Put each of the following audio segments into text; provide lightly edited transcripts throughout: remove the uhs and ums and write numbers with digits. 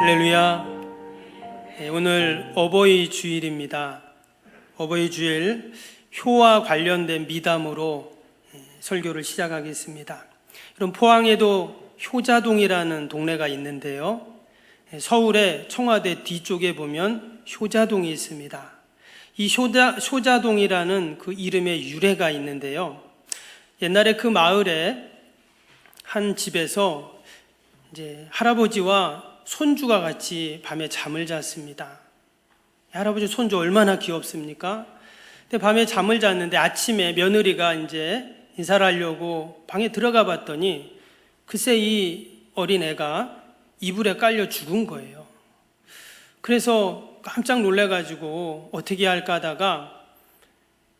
할렐루야. 오늘 어버이 주일입니다. 어버이 주일 효와 관련된 미담으로 설교를 시작하겠습니다. 그럼 포항에도 효자동이라는 동네가 있는데요, 서울의 청와대 뒤쪽에 보면 효자동이 있습니다. 이 효자동이라는 그 이름의 유래가 있는데요, 옛날에 그 마을에 한 집에서 이제 할아버지와 손주가 같이 밤에 잠을 잤습니다. 할아버지 손주 얼마나 귀엽습니까? 근데 밤에 잠을 잤는데 아침에 며느리가 이제 인사를 하려고 방에 들어가 봤더니 글쎄 이 어린애가 이불에 깔려 죽은 거예요. 그래서 깜짝 놀래가지고 어떻게 할까 하다가,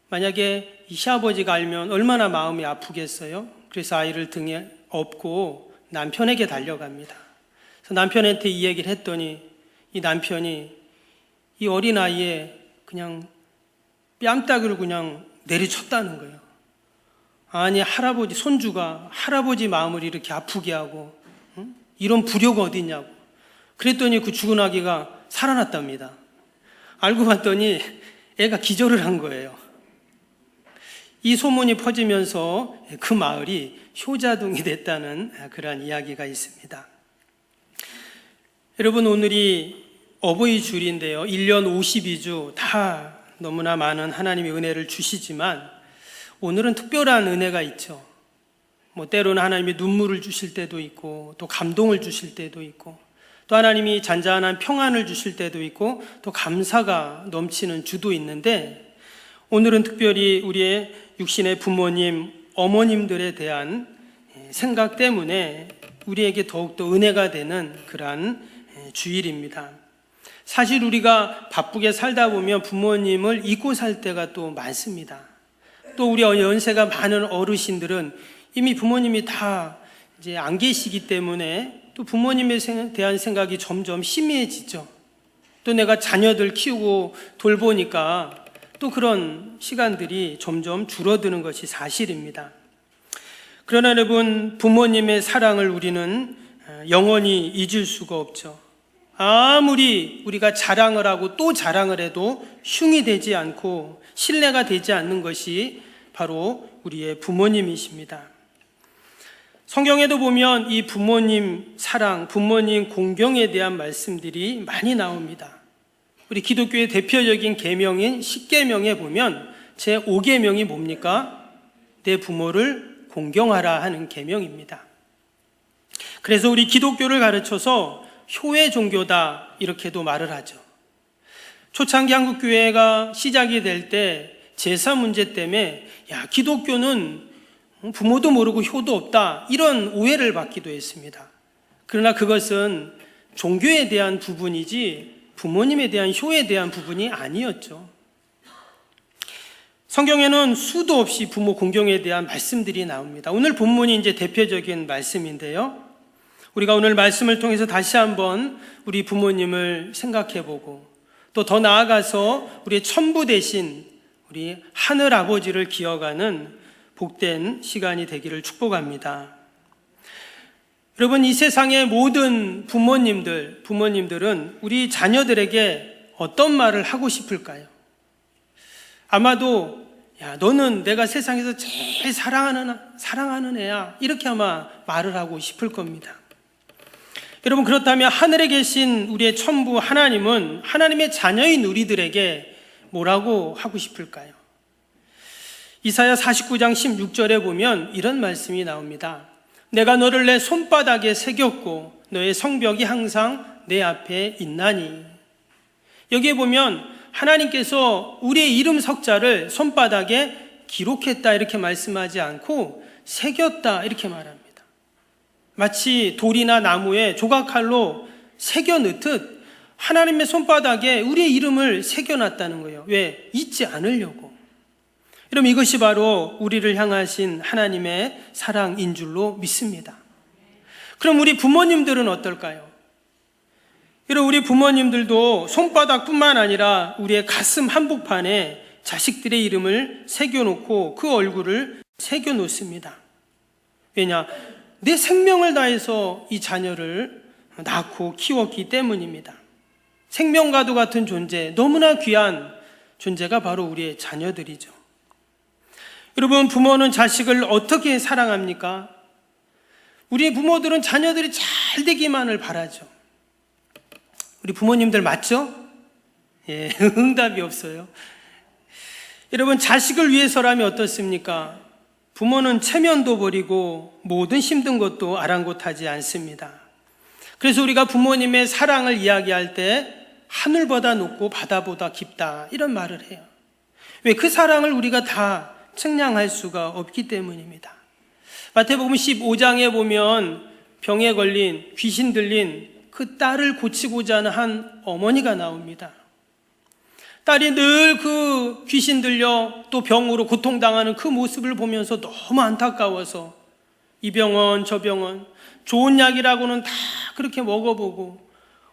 만약에 이 시아버지가 알면 얼마나 마음이 아프겠어요? 그래서 아이를 등에 업고 남편에게 달려갑니다. 그래서 남편한테 이 얘기를 했더니 이 남편이 이 어린아이에 그냥 뺨따귀를 그냥 내리쳤다는 거예요. 아니, 할아버지, 손주가 할아버지 마음을 이렇게 아프게 하고, 이런 불효가 어디 있냐고. 그랬더니 그 죽은 아기가 살아났답니다. 알고 봤더니 애가 기절을 한 거예요. 이 소문이 퍼지면서 그 마을이 효자동이 됐다는 그런 이야기가 있습니다. 여러분, 오늘이 어버이 주일인데요, 1년 52주 다 너무나 많은 하나님의 은혜를 주시지만 오늘은 특별한 은혜가 있죠. 때로는 하나님이 눈물을 주실 때도 있고, 또 감동을 주실 때도 있고, 또 하나님이 잔잔한 평안을 주실 때도 있고, 또 감사가 넘치는 주도 있는데, 오늘은 특별히 우리의 육신의 부모님, 어머님들에 대한 생각 때문에 우리에게 더욱더 은혜가 되는 그러한 주일입니다. 사실 우리가 바쁘게 살다 보면 부모님을 잊고 살 때가 또 많습니다. 또 우리 연세가 많은 어르신들은 이미 부모님이 다 이제 안 계시기 때문에 또 부모님에 대한 생각이 점점 희미해지죠. 또 내가 자녀들 키우고 돌보니까 또 그런 시간들이 점점 줄어드는 것이 사실입니다. 그러나 여러분, 부모님의 사랑을 우리는 영원히 잊을 수가 없죠. 아무리 우리가 자랑을 하고 또 자랑을 해도 흉이 되지 않고 신뢰가 되지 않는 것이 바로 우리의 부모님이십니다. 성경에도 보면 이 부모님 사랑, 부모님 공경에 대한 말씀들이 많이 나옵니다. 우리 기독교의 대표적인 계명인 십계명에 보면 제5계명이 뭡니까? 내 부모를 공경하라 하는 계명입니다. 그래서 우리 기독교를 가르쳐서 효의 종교다 이렇게도 말을 하죠. 초창기 한국교회가 시작이 될 때 제사 문제 때문에 기독교는 부모도 모르고 효도 없다, 이런 오해를 받기도 했습니다. 그러나 그것은 종교에 대한 부분이지 부모님에 대한 효에 대한 부분이 아니었죠. 성경에는 수도 없이 부모 공경에 대한 말씀들이 나옵니다. 오늘 본문이 이제 대표적인 말씀인데요, 우리가 오늘 말씀을 통해서 다시 한번 우리 부모님을 생각해보고, 또 더 나아가서 우리의 천부 대신 우리 하늘 아버지를 기억하는 복된 시간이 되기를 축복합니다. 여러분, 이 세상의 모든 부모님들은 우리 자녀들에게 어떤 말을 하고 싶을까요? 아마도 너는 내가 세상에서 제일 사랑하는 애야, 이렇게 아마 말을 하고 싶을 겁니다. 여러분, 그렇다면 하늘에 계신 우리의 천부 하나님은 하나님의 자녀인 우리들에게 뭐라고 하고 싶을까요? 이사야 49장 16절에 보면 이런 말씀이 나옵니다. 내가 너를 내 손바닥에 새겼고 너의 성벽이 항상 내 앞에 있나니. 여기에 보면 하나님께서 우리의 이름 석자를 손바닥에 기록했다 이렇게 말씀하지 않고 새겼다 이렇게 말합니다. 마치 돌이나 나무에 조각칼로 새겨 넣듯 하나님의 손바닥에 우리의 이름을 새겨놨다는 거예요. 왜? 잊지 않으려고. 여러분, 이것이 바로 우리를 향하신 하나님의 사랑인 줄로 믿습니다. 그럼 우리 부모님들은 어떨까요? 여러분, 우리 부모님들도 손바닥뿐만 아니라 우리의 가슴 한복판에 자식들의 이름을 새겨놓고 그 얼굴을 새겨놓습니다. 왜냐? 내 생명을 다해서 이 자녀를 낳고 키웠기 때문입니다. 생명과도 같은 존재, 너무나 귀한 존재가 바로 우리의 자녀들이죠. 여러분, 부모는 자식을 어떻게 사랑합니까? 우리의 부모들은 자녀들이 잘 되기만을 바라죠. 우리 부모님들 맞죠? 예, 응답이 없어요. 여러분, 자식을 위해서라면 어떻습니까? 부모는 체면도 버리고 모든 힘든 것도 아랑곳하지 않습니다. 그래서 우리가 부모님의 사랑을 이야기할 때 하늘보다 높고 바다보다 깊다, 이런 말을 해요. 왜? 그 사랑을 우리가 다 측량할 수가 없기 때문입니다. 마태복음 15장에 보면 병에 걸린, 귀신 들린 그 딸을 고치고자 하는 한 어머니가 나옵니다. 딸이 늘 그 귀신 들려 또 병으로 고통당하는 그 모습을 보면서 너무 안타까워서 이 병원 저 병원 좋은 약이라고는 다 그렇게 먹어보고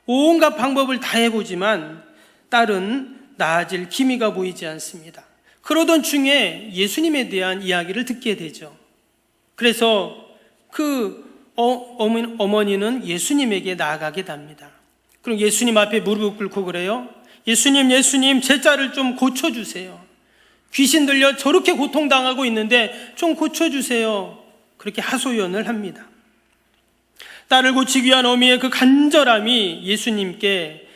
온갖 방법을 다 해보지만 딸은 나아질 기미가 보이지 않습니다. 그러던 중에 예수님에 대한 이야기를 듣게 되죠. 그래서 그 어머니는 예수님에게 나아가게 됩니다. 그럼 예수님 앞에 무릎을 꿇고 그래요. 예수님, 제 딸을 좀 고쳐주세요. 귀신 들려 저렇게 고통당하고 있는데 좀 고쳐주세요. 그렇게 하소연을 합니다. 딸을 고치기 위한 어미의 그 간절함이 예수님께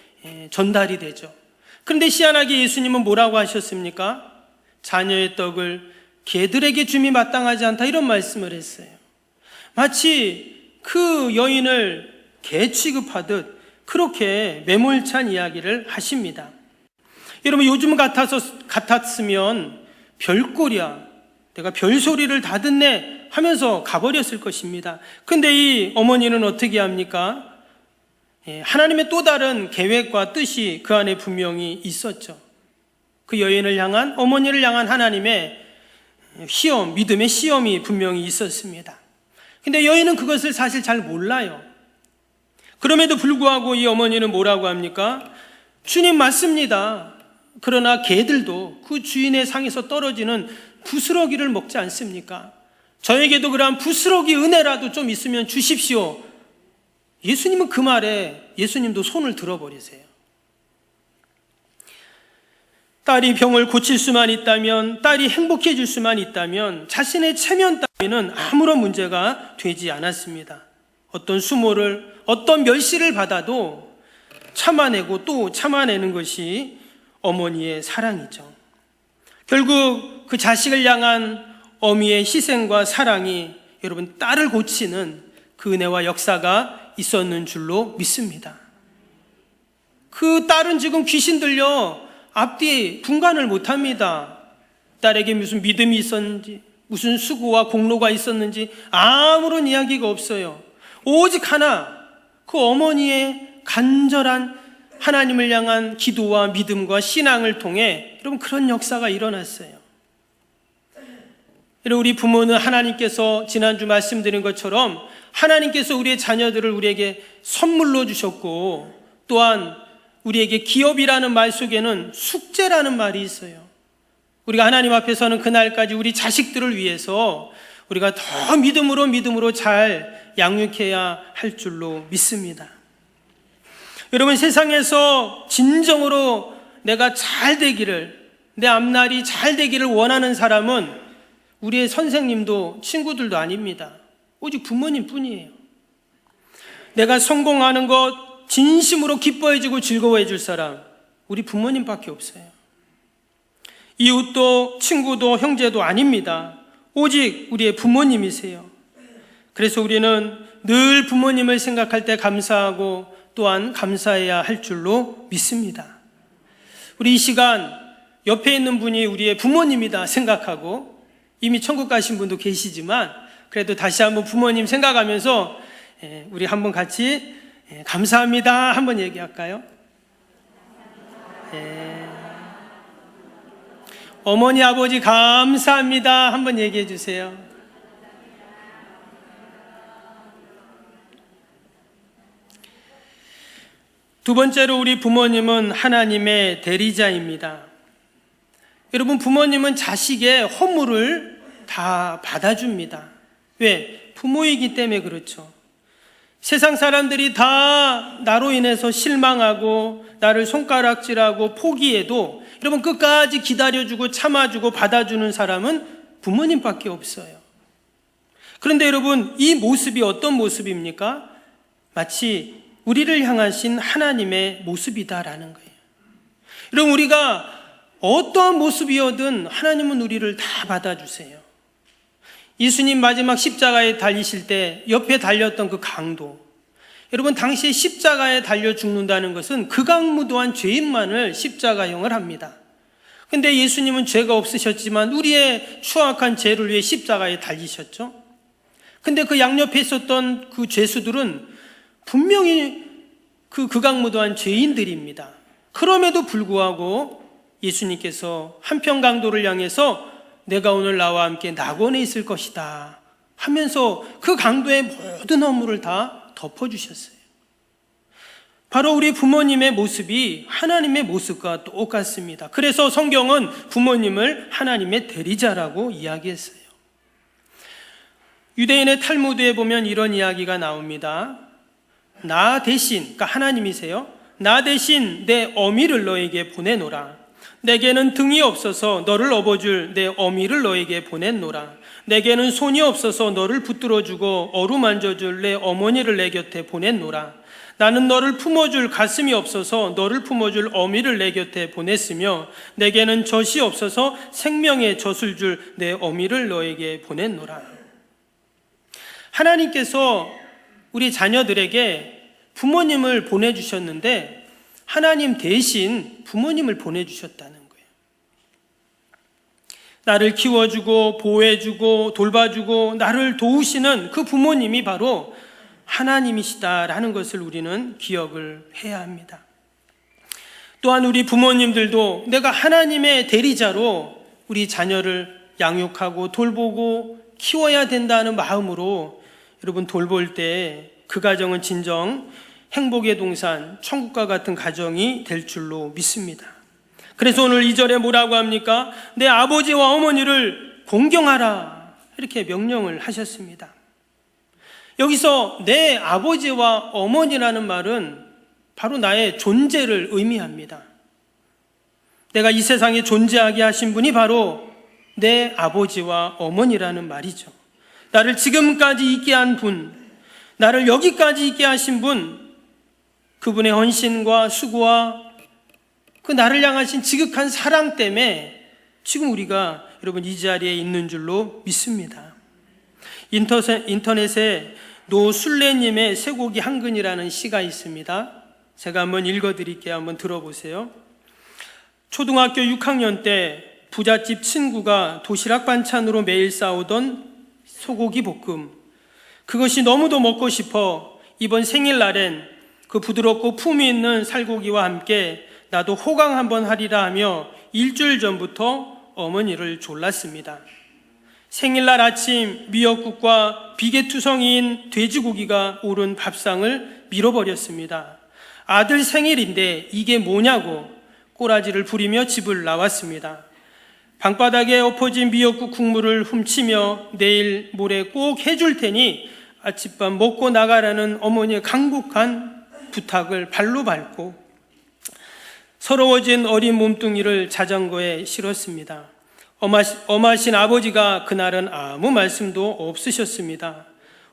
전달이 되죠. 그런데 희한하게 예수님은 뭐라고 하셨습니까? 자녀의 떡을 개들에게 줌이 마땅하지 않다, 이런 말씀을 했어요. 마치 그 여인을 개 취급하듯 그렇게 매몰찬 이야기를 하십니다. 여러분, 요즘 같았으면 별꼴이야, 내가 별소리를 다 듣네 하면서 가버렸을 것입니다. 근데 이 어머니는 어떻게 합니까? 하나님의 또 다른 계획과 뜻이 그 안에 분명히 있었죠. 그 여인을 향한, 어머니를 향한 하나님의 시험, 믿음의 시험이 분명히 있었습니다. 근데 여인은 그것을 사실 잘 몰라요. 그럼에도 불구하고 이 어머니는 뭐라고 합니까? 주님 맞습니다. 그러나 개들도 그 주인의 상에서 떨어지는 부스러기를 먹지 않습니까? 저에게도 그러한 부스러기 은혜라도 좀 있으면 주십시오. 예수님은 그 말에 예수님도 손을 들어버리세요. 딸이 병을 고칠 수만 있다면, 딸이 행복해질 수만 있다면 자신의 체면 따위는 아무런 문제가 되지 않았습니다. 어떤 수모를, 어떤 멸시를 받아도 참아내고 또 참아내는 것이 어머니의 사랑이죠. 결국 그 자식을 향한 어미의 희생과 사랑이 여러분 딸을 고치는 그 은혜와 역사가 있었는 줄로 믿습니다. 그 딸은 지금 귀신 들려 앞뒤 분간을 못합니다. 딸에게 무슨 믿음이 있었는지, 무슨 수고와 공로가 있었는지 아무런 이야기가 없어요. 오직 하나, 그 어머니의 간절한 하나님을 향한 기도와 믿음과 신앙을 통해 여러분 그런 역사가 일어났어요. 여러분, 우리 부모는 하나님께서 지난주 말씀드린 것처럼 하나님께서 우리의 자녀들을 우리에게 선물로 주셨고, 또한 우리에게 기업이라는 말 속에는 숙제라는 말이 있어요. 우리가 하나님 앞에서는 그날까지 우리 자식들을 위해서 우리가 더 믿음으로 잘 양육해야 할 줄로 믿습니다. 여러분, 세상에서 진정으로 내가 잘 되기를, 내 앞날이 잘 되기를 원하는 사람은 우리의 선생님도 친구들도 아닙니다. 오직 부모님 뿐이에요. 내가 성공하는 것 진심으로 기뻐해주고 즐거워해줄 사람, 우리 부모님밖에 없어요. 이웃도 친구도 형제도 아닙니다. 오직 우리의 부모님이세요. 그래서 우리는 늘 부모님을 생각할 때 감사하고 또한 감사해야 할 줄로 믿습니다. 우리 이 시간 옆에 있는 분이 우리의 부모님이다 생각하고, 이미 천국 가신 분도 계시지만 그래도 다시 한번 부모님 생각하면서 우리 한번 같이 감사합니다 한번 얘기할까요? 어머니 아버지 감사합니다 한번 얘기해 주세요. 두 번째로 우리 부모님은 하나님의 대리자입니다. 여러분, 부모님은 자식의 허물을 다 받아줍니다. 왜? 부모이기 때문에 그렇죠. 세상 사람들이 다 나로 인해서 실망하고 나를 손가락질하고 포기해도 여러분 끝까지 기다려주고 참아주고 받아주는 사람은 부모님밖에 없어요. 그런데 여러분 이 모습이 어떤 모습입니까? 마치 우리를 향하신 하나님의 모습이다라는 거예요. 여러분 우리가 어떠한 모습이어든 하나님은 우리를 다 받아주세요. 예수님 마지막 십자가에 달리실 때 옆에 달렸던 그 강도, 여러분 당시에 십자가에 달려 죽는다는 것은 극악무도한 죄인만을 십자가형을 합니다. 근데 예수님은 죄가 없으셨지만 우리의 추악한 죄를 위해 십자가에 달리셨죠. 근데 그 양옆에 있었던 그 죄수들은 분명히 그 극악무도한 죄인들입니다. 그럼에도 불구하고 예수님께서 한편 강도를 향해서 내가 오늘 나와 함께 낙원에 있을 것이다 하면서 그 강도의 모든 허물을 다 덮어주셨어요. 바로 우리 부모님의 모습이 하나님의 모습과 똑같습니다. 그래서 성경은 부모님을 하나님의 대리자라고 이야기했어요. 유대인의 탈무드에 보면 이런 이야기가 나옵니다. 나 대신, 그러니까 하나님이세요. 나 대신 내 어미를 너에게 보내노라. 내게는 등이 없어서 너를 업어줄 내 어미를 너에게 보냈노라. 내게는 손이 없어서 너를 붙들어주고 어루만져줄 내 어머니를 내 곁에 보냈노라. 나는 너를 품어줄 가슴이 없어서 너를 품어줄 어미를 내 곁에 보냈으며 내게는 젖이 없어서 생명의 젖을 줄 내 어미를 너에게 보냈노라. 하나님께서 우리 자녀들에게 부모님을 보내주셨는데 하나님 대신 부모님을 보내주셨다는 거예요. 나를 키워주고 보호해주고 돌봐주고 나를 도우시는 그 부모님이 바로 하나님이시다라는 것을 우리는 기억을 해야 합니다. 또한 우리 부모님들도 내가 하나님의 대리자로 우리 자녀를 양육하고 돌보고 키워야 된다는 마음으로 여러분 돌볼 때 그 가정은 진정 행복의 동산, 천국과 같은 가정이 될 줄로 믿습니다. 그래서 오늘 2절에 뭐라고 합니까? 내 아버지와 어머니를 공경하라 이렇게 명령을 하셨습니다. 여기서 내 아버지와 어머니라는 말은 바로 나의 존재를 의미합니다. 내가 이 세상에 존재하게 하신 분이 바로 내 아버지와 어머니라는 말이죠. 나를 지금까지 있게 한 분, 나를 여기까지 있게 하신 분, 그분의 헌신과 수고와 그 나를 향하신 지극한 사랑 때문에 지금 우리가 여러분 이 자리에 있는 줄로 믿습니다. 인터넷에 노술래님의 쇠고기 한 근이라는 시가 있습니다. 제가 한번 읽어드릴게요. 한번 들어보세요. 초등학교 6학년 때 부잣집 친구가 도시락 반찬으로 매일 싸오던 소고기 볶음, 그것이 너무도 먹고 싶어 이번 생일날엔 그 부드럽고 품이 있는 살고기와 함께 나도 호강 한번 하리라 하며 일주일 전부터 어머니를 졸랐습니다. 생일날 아침 미역국과 비계투성이인 돼지고기가 오른 밥상을 밀어버렸습니다. 아들 생일인데 이게 뭐냐고 꼬라지를 부리며 집을 나왔습니다. 방바닥에 엎어진 미역국 국물을 훔치며 내일 모레 꼭 해줄 테니 아침밥 먹고 나가라는 어머니의 강국한 부탁을 발로 밟고 서러워진 어린 몸뚱이를 자전거에 실었습니다. 엄하신 아버지가 그날은 아무 말씀도 없으셨습니다.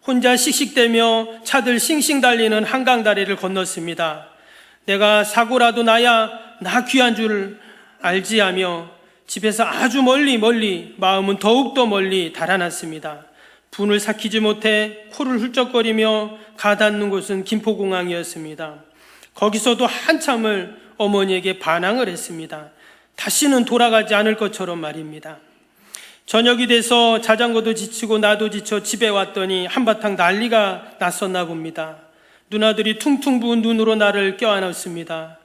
혼자 씩씩대며 차들 싱싱 달리는 한강다리를 건넜습니다. 내가 사고라도 나야 나 귀한 줄 알지 하며 집에서 아주 멀리 마음은 더욱더 멀리 달아났습니다. 분을 삭히지 못해 코를 훌쩍거리며 가닿는 곳은 김포공항이었습니다. 거기서도 한참을 어머니에게 반항을 했습니다. 다시는 돌아가지 않을 것처럼 말입니다. 저녁이 돼서 자전거도 지치고 나도 지쳐 집에 왔더니 한바탕 난리가 났었나 봅니다. 누나들이 퉁퉁 부은 눈으로 나를 껴안았습니다.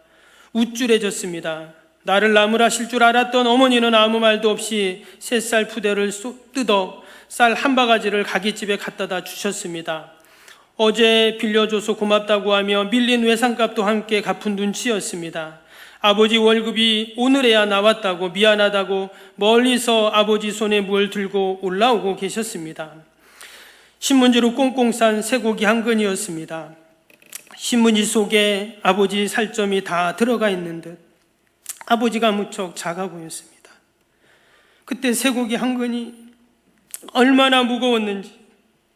우쭐해졌습니다. 나를 나무라실 줄 알았던 어머니는 아무 말도 없이 3살 푸대를 뜯어 쌀 한 바가지를 가게집에 갖다다 주셨습니다. 어제 빌려줘서 고맙다고 하며 밀린 외상값도 함께 갚은 눈치였습니다. 아버지 월급이 오늘에야 나왔다고 미안하다고 멀리서 아버지 손에 뭘 들고 올라오고 계셨습니다. 신문지로 꽁꽁 싼 쇠고기 한 근이었습니다. 신문지 속에 아버지 살점이 다 들어가 있는 듯 아버지가 무척 작아 보였습니다. 그때 쇠고기 한 근이 얼마나 무거웠는지,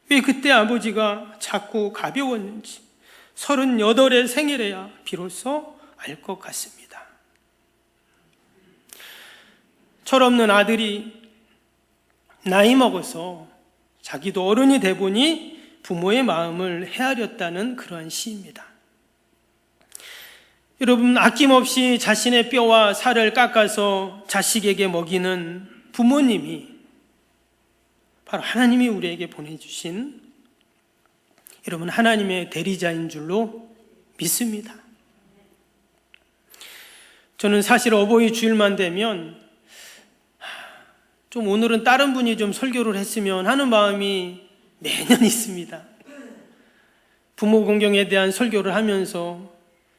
왜 그때 아버지가 작고 가벼웠는지 38의 생일에야 비로소 알 것 같습니다. 철없는 아들이 나이 먹어서 자기도 어른이 돼 보니 부모의 마음을 헤아렸다는 그러한 시입니다. 여러분, 아낌없이 자신의 뼈와 살을 깎아서 자식에게 먹이는 부모님이 바로 하나님이 우리에게 보내주신, 여러분, 하나님의 대리자인 줄로 믿습니다. 저는 사실 어버이 주일만 되면 좀 오늘은 다른 분이 좀 설교를 했으면 하는 마음이 매년 있습니다. 부모 공경에 대한 설교를 하면서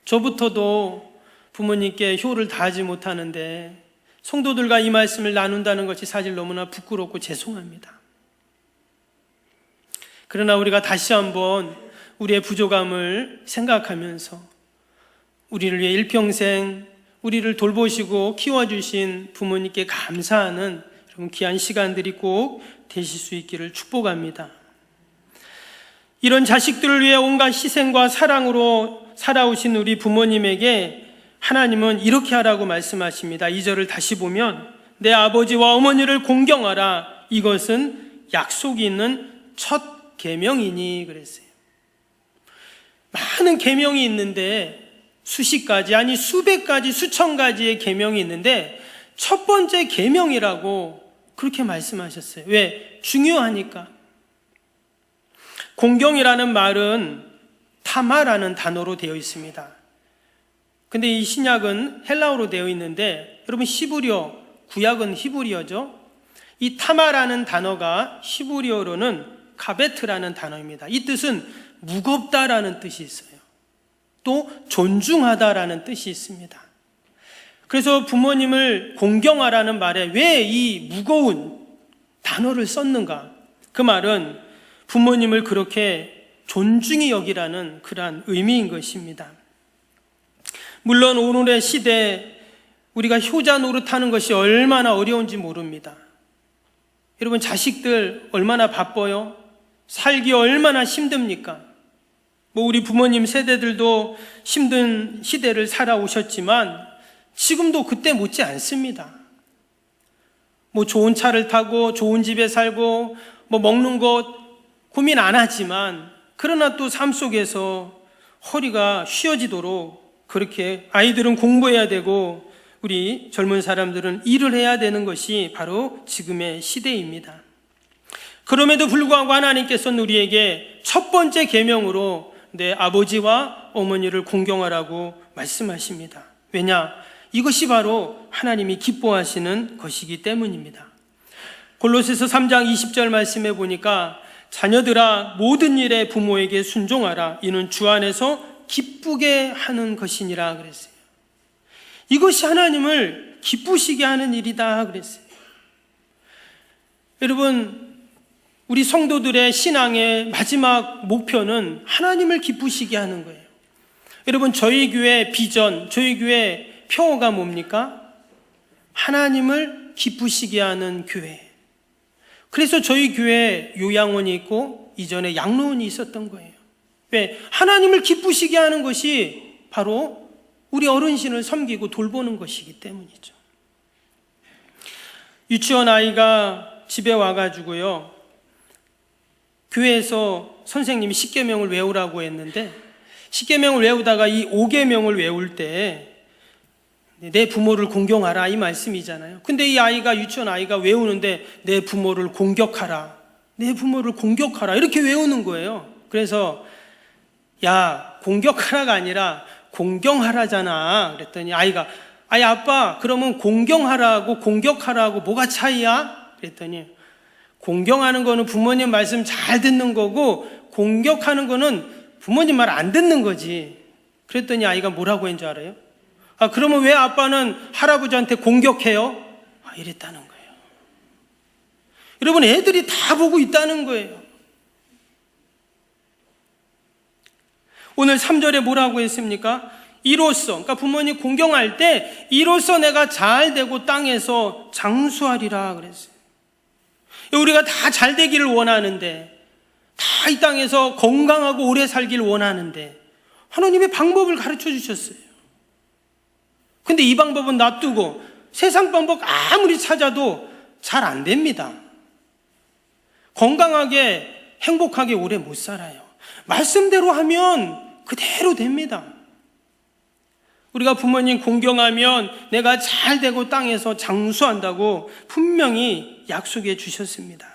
저부터도 부모님께 효를 다하지 못하는데 성도들과 이 말씀을 나눈다는 것이 사실 너무나 부끄럽고 죄송합니다. 그러나 우리가 다시 한번 우리의 부족함을 생각하면서 우리를 위해 일평생 우리를 돌보시고 키워주신 부모님께 감사하는 귀한 시간들이 꼭 되실 수 있기를 축복합니다. 이런 자식들을 위해 온갖 희생과 사랑으로 살아오신 우리 부모님에게 하나님은 이렇게 하라고 말씀하십니다. 2절을 다시 보면 내 아버지와 어머니를 공경하라. 이것은 약속이 있는 첫 계명이니 그랬어요. 많은 계명이 있는데 수십 가지, 아니 수백 가지, 수천 가지의 계명이 있는데 첫 번째 계명이라고 그렇게 말씀하셨어요. 왜? 중요하니까. 공경이라는 말은 타마라는 단어로 되어 있습니다. 근데 이 신약은 헬라어로 되어 있는데 여러분 히브리어, 구약은 히브리어죠. 이 타마라는 단어가 히브리어로는 카베트라는 단어입니다. 이 뜻은 무겁다라는 뜻이 있어요. 또 존중하다라는 뜻이 있습니다. 그래서 부모님을 공경하라는 말에 왜 이 무거운 단어를 썼는가? 그 말은 부모님을 그렇게 존중히 여기라는 그러한 의미인 것입니다. 물론 오늘의 시대에 우리가 효자 노릇하는 것이 얼마나 어려운지 모릅니다. 여러분, 자식들 얼마나 바빠요? 살기 얼마나 힘듭니까? 우리 부모님 세대들도 힘든 시대를 살아오셨지만 지금도 그때 못지 않습니다. 좋은 차를 타고 좋은 집에 살고 먹는 것 고민 안 하지만 그러나 또 삶 속에서 허리가 휘어지도록 그렇게 아이들은 공부해야 되고 우리 젊은 사람들은 일을 해야 되는 것이 바로 지금의 시대입니다. 그럼에도 불구하고 하나님께서는 우리에게 첫 번째 계명으로 내 아버지와 어머니를 공경하라고 말씀하십니다. 왜냐? 이것이 바로 하나님이 기뻐하시는 것이기 때문입니다. 골로새서 3장 20절 말씀해 보니까 자녀들아 모든 일에 부모에게 순종하라. 이는 주 안에서 기쁘게 하는 것이니라 그랬어요. 이것이 하나님을 기쁘시게 하는 일이다 그랬어요. 여러분, 우리 성도들의 신앙의 마지막 목표는 하나님을 기쁘시게 하는 거예요. 여러분, 저희 교회 비전, 저희 교회 표어가 뭡니까? 하나님을 기쁘시게 하는 교회. 그래서 저희 교회에 요양원이 있고 이전에 양로원이 있었던 거예요. 왜? 하나님을 기쁘시게 하는 것이 바로 우리 어르신을 섬기고 돌보는 것이기 때문이죠. 유치원 아이가 집에 와가지고요, 교회에서 선생님이 10계명을 외우라고 했는데 10계명을 외우다가 이 5계명을 외울 때 내 부모를 공경하라 이 말씀이잖아요. 근데 이 아이가, 유치원 아이가 외우는데 내 부모를 공격하라, 내 부모를 공격하라 이렇게 외우는 거예요. 그래서 야, 공격하라가 아니라 공경하라잖아 그랬더니 아이가 아이 아빠 그러면 공경하라고 공격하라고 뭐가 차이야? 그랬더니 공경하는 거는 부모님 말씀 잘 듣는 거고 공격하는 거는 부모님 말 안 듣는 거지. 그랬더니 아이가 뭐라고 했는 줄 알아요? 그러면 왜 아빠는 할아버지한테 공격해요? 이랬다는 거예요. 여러분, 애들이 다 보고 있다는 거예요. 오늘 3절에 뭐라고 했습니까? 이로써, 그러니까 부모님 공경할 때 이로써 내가 잘 되고 땅에서 장수하리라 그랬어요. 우리가 다 잘 되기를 원하는데, 다 이 땅에서 건강하고 오래 살기를 원하는데 하나님의 방법을 가르쳐 주셨어요. 근데 이 방법은 놔두고 세상 방법 아무리 찾아도 잘 안 됩니다. 건강하게 행복하게 오래 못 살아요. 말씀대로 하면 그대로 됩니다. 우리가 부모님 공경하면 내가 잘 되고 땅에서 장수한다고 분명히 약속해 주셨습니다.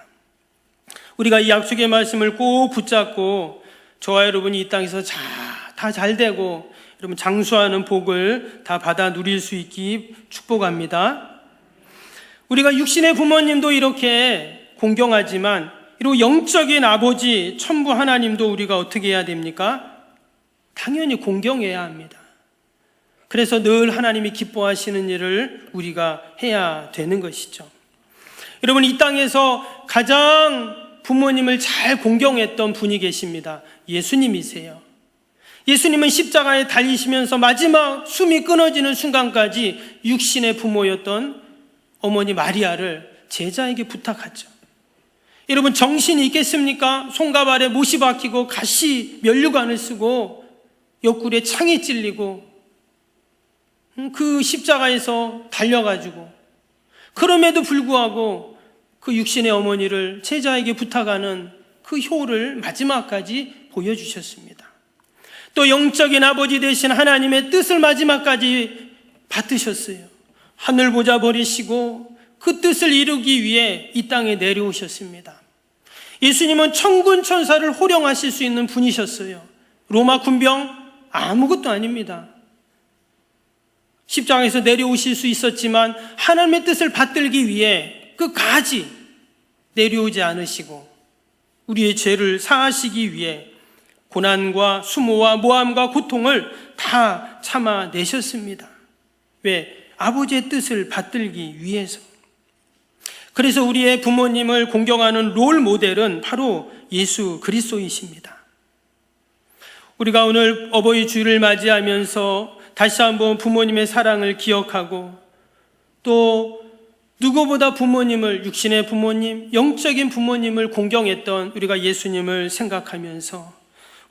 우리가 이 약속의 말씀을 꼭 붙잡고 저와 여러분이 이 땅에서 다 잘 되고 여러분 장수하는 복을 다 받아 누릴 수 있기 축복합니다. 우리가 육신의 부모님도 이렇게 공경하지만 이런 영적인 아버지 천부 하나님도 우리가 어떻게 해야 됩니까? 당연히 공경해야 합니다. 그래서 늘 하나님이 기뻐하시는 일을 우리가 해야 되는 것이죠. 여러분, 이 땅에서 가장 부모님을 잘 공경했던 분이 계십니다. 예수님이세요. 예수님은 십자가에 달리시면서 마지막 숨이 끊어지는 순간까지 육신의 부모였던 어머니 마리아를 제자에게 부탁하죠. 여러분, 정신이 있겠습니까? 손과 발에 못이 박히고 가시 면류관을 쓰고 옆구리에 창이 찔리고 그 십자가에서 달려가지고, 그럼에도 불구하고 그 육신의 어머니를 제자에게 부탁하는 그 효를 마지막까지 보여주셨습니다. 또 영적인 아버지 되신 하나님의 뜻을 마지막까지 받으셨어요. 하늘 보좌 버리시고 그 뜻을 이루기 위해 이 땅에 내려오셨습니다. 예수님은 천군 천사를 호령하실 수 있는 분이셨어요. 로마 군병 아무것도 아닙니다. 십자가에서 내려오실 수 있었지만 하나님의 뜻을 받들기 위해 끝까지 내려오지 않으시고 우리의 죄를 사하시기 위해 고난과 수모와 모함과 고통을 다 참아내셨습니다. 왜? 아버지의 뜻을 받들기 위해서. 그래서 우리의 부모님을 공경하는 롤 모델은 바로 예수 그리스도이십니다. 우리가 오늘 어버이 주일을 맞이하면서 다시 한번 부모님의 사랑을 기억하고, 또 누구보다 부모님을, 육신의 부모님, 영적인 부모님을 공경했던 우리가 예수님을 생각하면서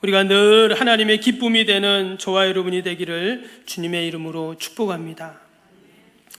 우리가 늘 하나님의 기쁨이 되는 저와 여러분이 되기를 주님의 이름으로 축복합니다.